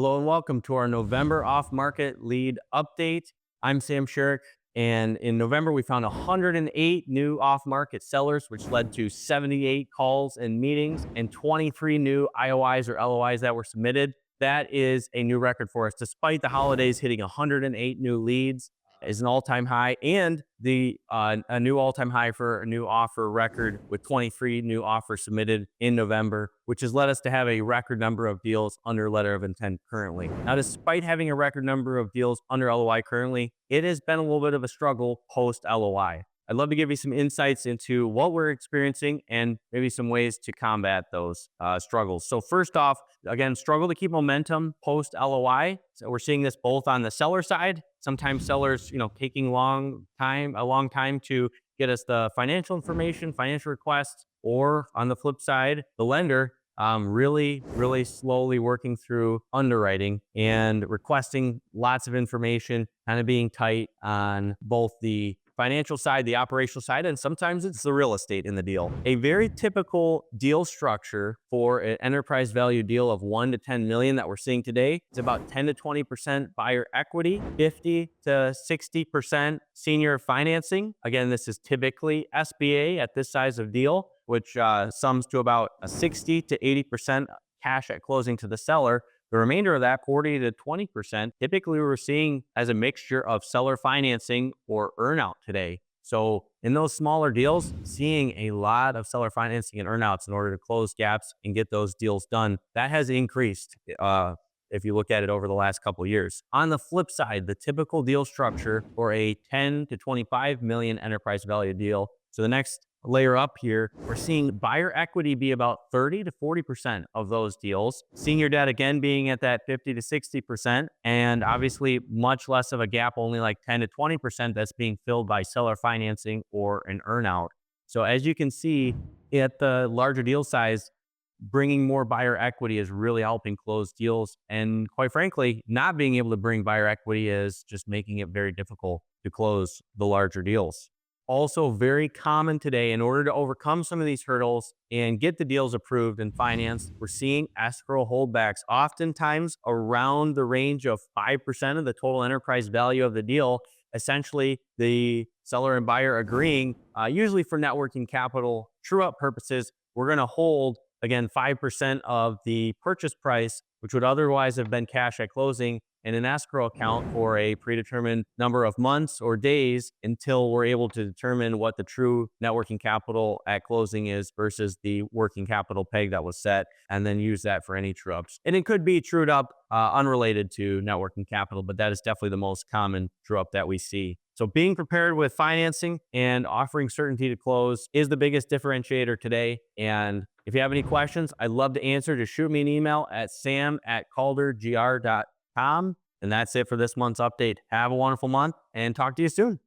Hello and welcome to our November off-market lead update. I'm Sam Scharich, and in November we found 108 new off-market sellers, which led to 78 calls and meetings and 23 new IOIs or LOIs that were submitted. That is a new record for us. Despite the holidays hitting 108 new leads is an all-time high, and a new all-time high for a new offer record with 23 new offers submitted in November, which has led us to have a record number of deals under letter of intent currently. Now, despite having a record number of deals under LOI currently, it has been a little bit of a struggle post-LOI. I'd love to give you some insights into what we're experiencing and maybe some ways to combat those struggles. So first off, again, struggle to keep momentum post-LOI. So we're seeing this both on the seller side. Sometimes sellers, taking a long time to get us the financial information, financial requests, or on the flip side, the lender really slowly working through underwriting and requesting lots of information, kind of being tight on both the financial side, the operational side, and sometimes it's the real estate in the deal. A very typical deal structure for an enterprise value deal of 1 to 10 million that we're seeing today is about 10 to 20% buyer equity, 50 to 60% senior financing. Again, this is typically SBA at this size of deal, which sums to about a 60 to 80% cash at closing to the seller. The remainder of that, 40 to 20%, typically we're seeing as a mixture of seller financing or earnout today. So in those smaller deals, seeing a lot of seller financing and earnouts in order to close gaps and get those deals done, that has increased if you look at it over the last couple of years. On the flip side, the typical deal structure for a 10 to 25 million enterprise value deal. So the next layer up here, we're seeing buyer equity be about 30 to 40% of those deals. Senior debt, again, being at that 50 to 60%. And obviously much less of a gap, only like 10 to 20% that's being filled by seller financing or an earnout. So as you can see at the larger deal size, bringing more buyer equity is really helping close deals. And quite frankly, not being able to bring buyer equity is just making it very difficult to close the larger deals. Also very common today, in order to overcome some of these hurdles and get the deals approved and financed, we're seeing escrow holdbacks, oftentimes around the range of 5% of the total enterprise value of the deal. Essentially, the seller and buyer agreeing, usually for networking capital true-up purposes, we're going to hold, again, 5% of the purchase price, which would otherwise have been cash at closing, in an escrow account for a predetermined number of months or days until we're able to determine what the true net working capital at closing is versus the working capital peg that was set, and then use that for any true ups. And it could be trued up unrelated to net working capital, but that is definitely the most common true up that we see. So being prepared with financing and offering certainty to close is the biggest differentiator today. And if you have any questions, I'd love to answer. Just shoot me an email at sam@caldergr.com. And that's it for this month's update. Have a wonderful month and talk to you soon.